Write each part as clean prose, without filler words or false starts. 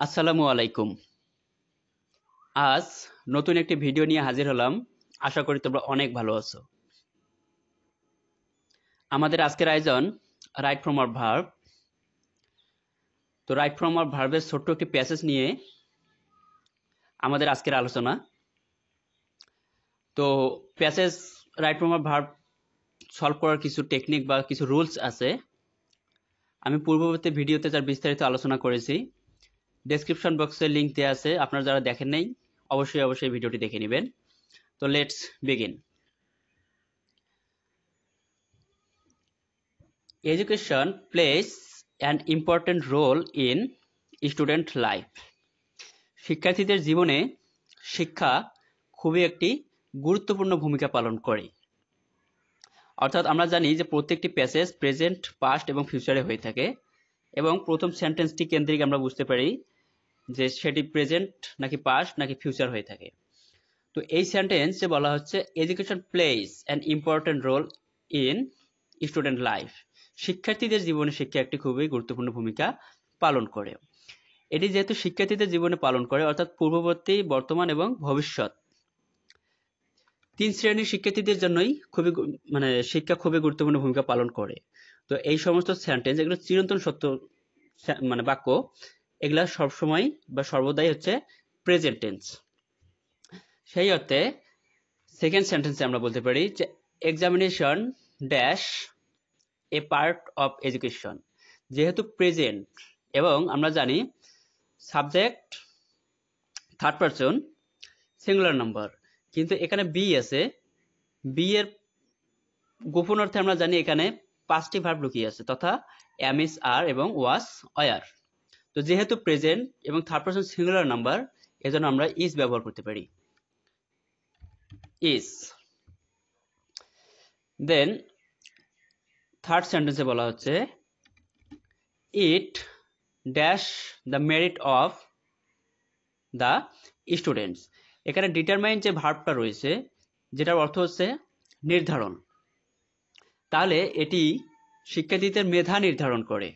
আসসালামু আলাইকুম। আজ নতুন একটি ভিডিও নিয়ে হাজির হলাম। আশা করি তোমরা অনেক ভালো আছো। আমাদের আজকের আয়োজন রাইট ফ্রম আওয়ার ভার্ব। তো রাইট ফ্রম আওয়ার ভার্বের ছোট্ট একটি প্যাসেজ নিয়ে আমাদের আজকের আলোচনা। তো passage right from hour verb solve করার কিছু টেকনিক বা কিছু রুলস আছে। আমি পূর্ববর্তী ভিডিওতে যার বিস্তারিত আলোচনা করেছি। ডেসক্রিপশন বক্সে লিংক দেওয়া আছে, আপনারা যারা দেখেন নাই অবশ্যই ভিডিওটি দেখে নেবেন। তো let's begin. Education plays an important role in student life. শিক্ষার্থীদের জীবনে শিক্ষা খুবই একটি গুরুত্বপূর্ণ ভূমিকা পালন করে। অর্থাৎ আমরা জানি যে প্রত্যেকটি প্যাসেজ প্রেজেন্ট, পাস্ট এবং ফিউচারে হয়ে থাকে এবং প্রথম সেন্টেন্সটি কেন্দ্রিক আমরা বুঝতে পারি যে সেটি প্রেজেন্ট নাকি পাস্ট নাকি ফিউচার হয়ে থাকে। তো এই সেন্টেন্সে বলা হচ্ছে education place an important role in student life. শিক্ষার্থীদের জীবনে শিক্ষা একটি খুবই গুরুত্বপূর্ণ ভূমিকা পালন করে। এটি যেহেতু শিক্ষার্থীদের জীবনে পালন করে, অর্থাৎ পূর্ববর্তী, বর্তমান এবং ভবিষ্যৎ তিন শ্রেণীর শিক্ষার্থীদের জন্যই শিক্ষা খুবই গুরুত্বপূর্ণ ভূমিকা পালন করে। তো এই সমস্ত সেন্টেন্স, এগুলো চিরন্তন সত্য বাক্য, এগুলা সবসময় বা সর্বদাই হচ্ছে প্রেজেন্ট টেন্স। সেই অর্থে সেকেন্ড সেন্টেন্সে আমরা বলতে পারি যে examination dash a part of education. যেহেতু প্রেজেন্ট এবং আমরা জানি subject third person singular number, কিন্তু এখানে বি আছে। বি এর গোপন অর্থে আমরা জানি এখানে পাঁচটি ভার্ব লুকিয়ে আছে, তথা এম ইস আর এবং ওয়াস অয়ার। তো যেহেতু প্রেজেন্ট এবং থার্ড পারসন সিঙ্গুলার নাম্বার, এজন্য আমরা ইজ ব্যবহার করতে পারি, ইজ। দেন থার্ড সেন্টেন্সে বলা হচ্ছে it dash the merit of the students. এখানে ডিটারমাইন যে ভার্বটা রয়েছে, যেটার অর্থ হচ্ছে নির্ধারণ, তাহলে এটি শিক্ষার্থীদের মেধা নির্ধারণ করে।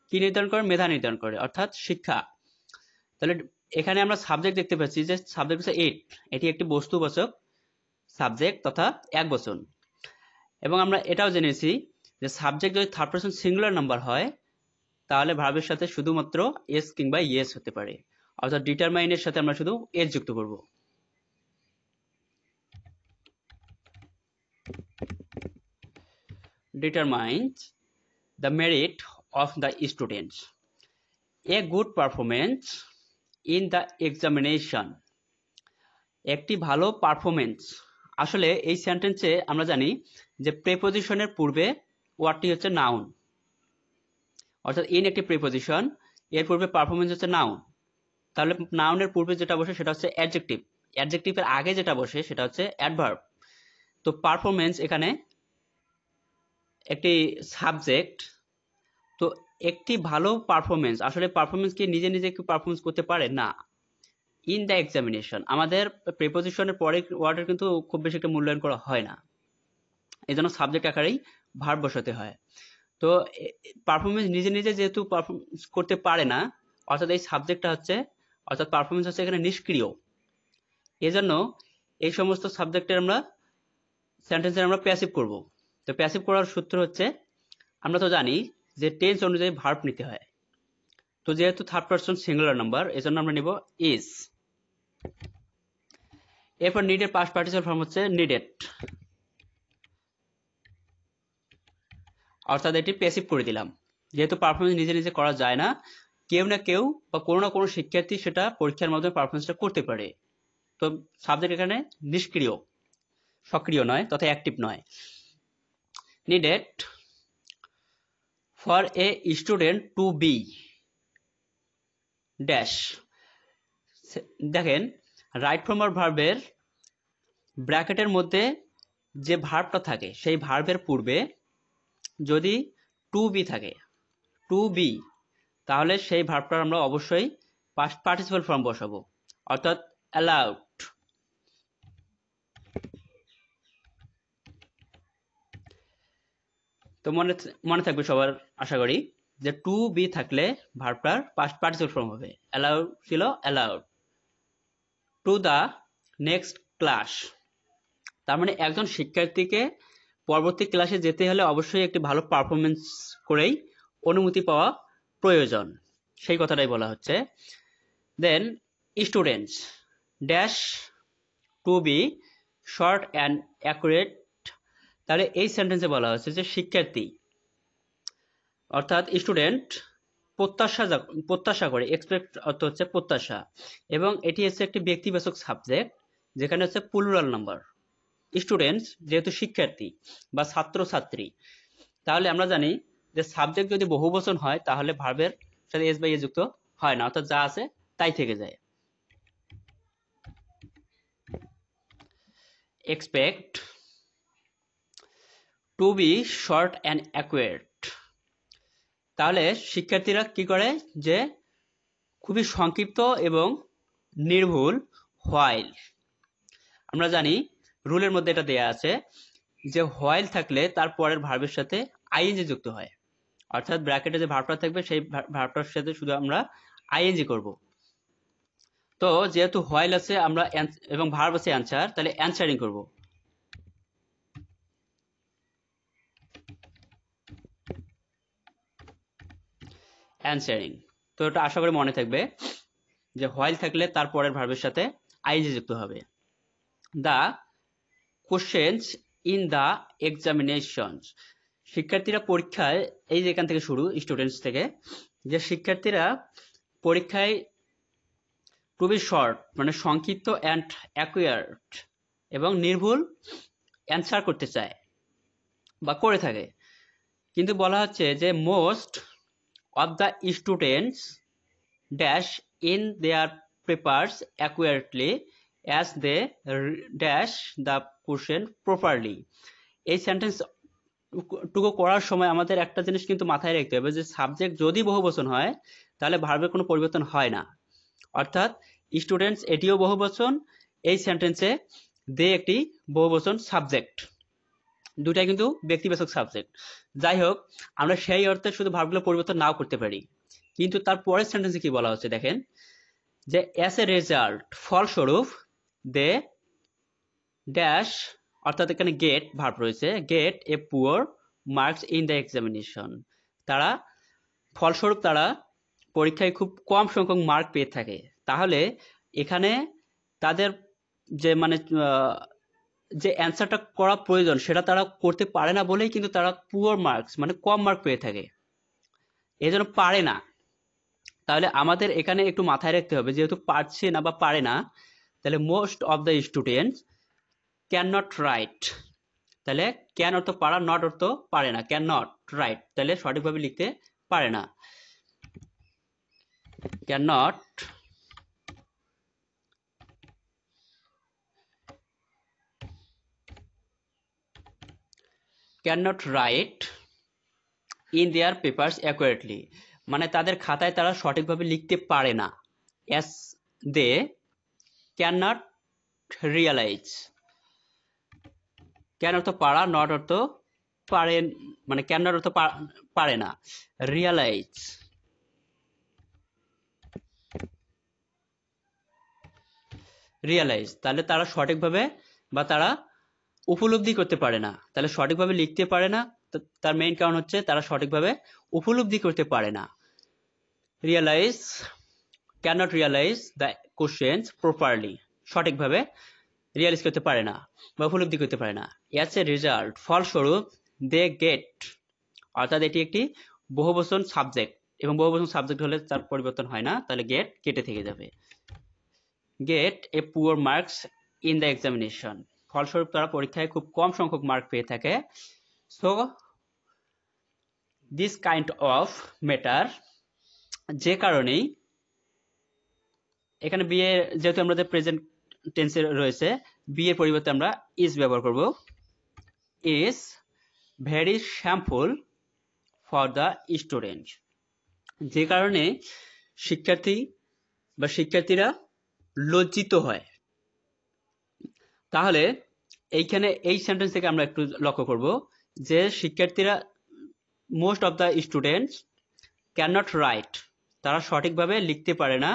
কি নির্ধারণ করে? মেধা নির্ধারণ করে, অর্থাৎ শিক্ষা। তাহলে এখানে আমরা সাবজেক্ট দেখতে পাচ্ছি যে সাবজেক্ট হচ্ছে ইট, এটি একটি বস্তুবাচক সাবজেক্ট তথা একবচন। এবং আমরা এটাও জেনেছি যে সাবজেক্ট যদি থার্ড পারসন সিঙ্গুলার নাম্বার হয়, তাহলে ভার্বের সাথে শুধুমাত্র এস কিংবা ইয়েস হতে পারে, অর্থাৎ ডিটারমাইনের সাথে আমরা শুধু এস যুক্ত করব। Determines the merit of the students. A good performance in the examination. একটি ভালো পারফরমেন্স, আসলে এই সেন্টেন্সে আমরা জানি যে প্রেপোজিশনের পূর্বে ওয়ার্ডটি হচ্ছে নাউন, অর্থাৎ ইন একটি প্রেপোজিশন, এর পূর্বে পারফরমেন্স হচ্ছে নাউন। তাহলে নাউনের পূর্বে যেটা বসে সেটা হচ্ছে অ্যাডজেক্টিভ, অ্যাডজেক্টিভের আগে যেটা বসে সেটা হচ্ছে অ্যাডভার্ব। তো পারফরমেন্স এখানে একটি সাবজেক্ট। তো একটি ভালো পারফরমেন্স, আসলে পারফরমেন্স কি নিজে নিজে কি পারফরমেন্স করতে পারে? না। ইন দ্য এক্সামিনেশন, আমাদের প্রিপোজিশনের পরে ওয়ার্ডের কিন্তু খুব বেশি একটা মূল্যায়ন করা হয় না, এই জন্য সাবজেক্ট আকারেই ভার্ব বসাতে হয়। তো পারফরমেন্স নিজে নিজে যেহেতু পারফরমেন্স করতে পারে না, অর্থাৎ এই সাবজেক্টটা হচ্ছে, অর্থাৎ পারফরমেন্স হচ্ছে এখানে নিষ্ক্রিয়। এজন্য এই সমস্ত সাবজেক্টের আমরা সেন্টেন্সে আমরা প্যাসিভ করব। তো প্যাসিভ করার সূত্র হচ্ছে, আমরা তো জানি যে টেন্স অনুযায়ী ভার্ব নিতে হয়। তো যেহেতু থার্ড পারসন সিঙ্গুলার নাম্বার, এজন্য আমরা নিব ইজ। এরপর নিডের পাস্ট পার্টিসিপাল ফর্ম হচ্ছে নিডেড, অর্থাৎ এটি প্যাসিভ করে দিলাম। যেহেতু পারফরমেন্স নিজে নিজে করা যায় না, কেউ না কেউ বা কোনো না কোনো শিক্ষার্থী সেটা পরীক্ষার মাধ্যমে পারফরমেন্সটা করতে পারে। তো সাবজেক্ট এখানে নিষ্ক্রিয়, সক্রিয় নয় তথা অ্যাক্টিভ নয়। Needed for a student to be dash. দেখেন, রাইট ফ্রম আওয়ার ভার্বের ব্র্যাকেটের মধ্যে যে ভার্বটা থাকে, সেই ভার্বের পূর্বে যদি টু বি থাকে, টু বি, তাহলে সেই ভার্বটার আমরা অবশ্যই পাস্ট পার্টিসিপাল ফর্ম বসাবো, অর্থাৎ অ্যালাউড। তো মনে থাকবে সবার, আশা করি। যে টু বি থাকলে ভার্বটার পাস্ট পার্টিসিপল ফর্ম হবে। অ্যালাউড ছিল allowed. To the next class, তার মানে একজন শিক্ষার্থীকে পরবর্তী ক্লাসে যেতে হলে অবশ্যই একটি ভালো পারফরমেন্স করেই অনুমতি পাওয়া প্রয়োজন, সেই কথাটাই বলা হচ্ছে। Then students dash to be short and accurate, তাহলে এই সেন্টেন্সে বলা হচ্ছে যে শিক্ষার্থী অর্থাৎ স্টুডেন্ট প্রত্যাশা করে, এক্সপেক্ট অর্থ হচ্ছে প্রত্যাশা, এবং এটি হচ্ছে একটি ব্যক্তিবাচক সাবজেক্ট যেখানে হচ্ছে প্লুরাল নাম্বার। স্টুডেন্টস যেহেতু শিক্ষার্থী বা ছাত্রছাত্রী, তাহলে আমরা জানি যে সাবজেক্ট যদি বহুবচন হয় তাহলে ভার্বের সাথে এস বাই এ যুক্ত হয় না, অর্থাৎ যা আছে তাই থেকে যায়। Expect to be short and accurate, তাহলে শিক্ষার্থীরা কি করে যে খুবই সংক্ষিপ্ত এবং নির্ভুল। হোয়াইল, আমরা জানি রুলের মধ্যে এটা দেয়া আছে যে হোয়াইল থাকলে তার পরের ভার্বের সাথে আইএনজি যুক্ত হয়, অর্থাৎ ব্র্যাকেটে যে ভার্বটা থাকবে সেই ভার্বটার সাথে শুধু আমরা আইএনজি করব। তো যেহেতু হোয়াইল আছে আমরা এবং ভার্ব আছে অ্যানসার, তাহলে অ্যানসারিং করব। অ্যানসারিং, তো এটা আশা করি মনে থাকবে যে হোয়াইল থাকলে তার পরের ভার্বের সাথে আইএনজি যুক্ত হবে। The questions in the examinations, শিক্ষার্থীরা পরীক্ষায়, এই যে এখান থেকে শুরু স্টুডেন্টস থেকে, যে শিক্ষার্থীরা পরীক্ষায় টু বি শর্ট মানে সংক্ষিপ্ত অ্যান্ড অ্যাকুয়ার্ট এবং নির্ভুল অ্যান্সার করতে চায় বা করে থাকে, কিন্তু বলা হচ্ছে যে most of the students dash in their papers accurately as they dash the question properly. এই সেন্টেন্স টুকু করার সময় আমাদের একটা জিনিস কিন্তু মাথায় রাখতে হবে যে সাবজেক্ট যদি বহুবচন হয় তাহলে ভার্বের কোনো পরিবর্তন হয় না, অর্থাৎ স্টুডেন্টস এটিও বহুবচন, এই সেন্টেন্সে দে একটি বহুবচন সাবজেক্ট, দুটাই কিন্তু ব্যক্তিবাচক সাবজেক্ট। যাই হোক, আমরা সেই অর্থে শুধু ভার্বগুলো পরিবর্তন নাও করতে পারি, কিন্তু তার পরের সেন্টেন্সে কি বলা হচ্ছে দেখেন, যে অ্যাজ এ রেজাল্ট ফলস্বরূপ দে ড্যাশ, অর্থাৎ এখানে গেট ভার্ব রয়েছে, gate a poor marks in the examination, তারা ফলস্বরূপ তারা পরীক্ষায় খুব কম সংখ্যক মার্ক পেয়ে থাকে। তাহলে এখানে তাদের যে মানে যে অ্যান্সারটা করা প্রয়োজন সেটা তারা করতে পারে না বলেই কিন্তু তারা পুয়ার মার্কস মানে কম মার্ক পেয়ে থাকে, এই জন্য পারে না। তাহলে আমাদের এখানে একটু মাথায় রাখতে হবে যেহেতু পারছে না বা পারে না, তাহলে most of the students can not right, তাহলে ক্যান অর্থ পারা, নট অর্থ পারে না, ক্যান নট রাইট, তাহলে সঠিকভাবে লিখতে পারে না। Can not write in their papers accurately, মানে তাদের খাতায় তারা সঠিকভাবে লিখতে পারে না। As they can not realise, can অর্থ পারা, নট অর্থ পারেন মানে ক্যান নট অর্থ পারে না, রিয়ালাইজ তাহলে তারা সঠিকভাবে বা তারা উপলব্ধি করতে পারে না, তাহলে সঠিকভাবে লিখতে পারে না, তার মেইন কারণ হচ্ছে তারা সঠিকভাবে উপলব্ধি করতে পারে না। Realise, cannot realise the questions properly, সঠিকভাবে রিয়ালাইজ করতে পারে না বা উপলব্ধি করতে পারে না। অ্যাজ এ রেজাল্ট ফলস্বরূপ দে গেট, অর্থাৎ এটি একটি বহুবচন সাবজেক্ট এবং বহুবচন সাবজেক্ট হলে তার পরিবর্তন হয় না, তাহলে গেট কেটে থেকে যাবে। Gate a poor marks in the examination, ফলস্বরূপ তারা পরীক্ষায় খুব কম সংখ্যক মার্ক পেয়ে থাকে। So this kind of matter, যে কারণেই এখানে বি এর যেহেতু আমাদের প্রেজেন্ট টেন্সে রয়েছে, বি এর পরিবর্তে আমরা ইজ ব্যবহার করব। Is very shameful for the student, যে কারণে শিক্ষার্থী বা শিক্ষার্থীরা লজ্জিত হয়। তাহলে এইখানে এই সেন্টেন্স থেকে আমরা একটু লক্ষ্য করব যে শিক্ষার্থীরা most of the students can not right, তারা সঠিকভাবে লিখতে পারে না,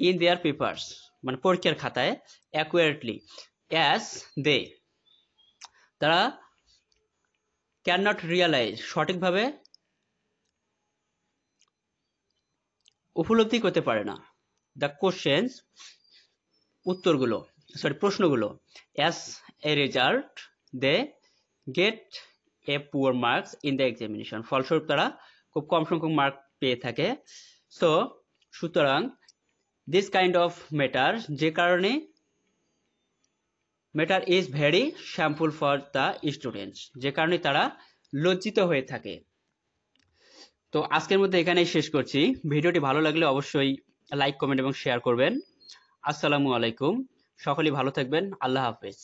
ইন দেয়ার পেপার্স মানে পরীক্ষার খাতায়, অ্যাকুরেটলি অ্যাজ দে, তারা ক্যান নট রিয়ালাইজ সঠিকভাবে উপলব্ধি করতে পারে না, দ্য কোশ্চেন্স উত্তরগুলো, প্রশ্নগুলো, as a result they get a poor marks in the examination, ফলস্বরূপ তারা খুব কম সংখ্যক মার্ক পেয়ে থাকে। সো সুতরাং দিস কাইন্ড অফ ম্যাটার, যে কারণে matter is very shameful for the students, যে কারণে তারা লজ্জিত হয়ে থাকে। তো আজকের মধ্যে এখানেই শেষ করছি। ভিডিওটি ভালো লাগলে অবশ্যই লাইক, কমেন্ট এবং শেয়ার করবেন। আসসালামু আলাইকুম, সকলেই ভালো থাকবেন, আল্লাহ হাফেজ।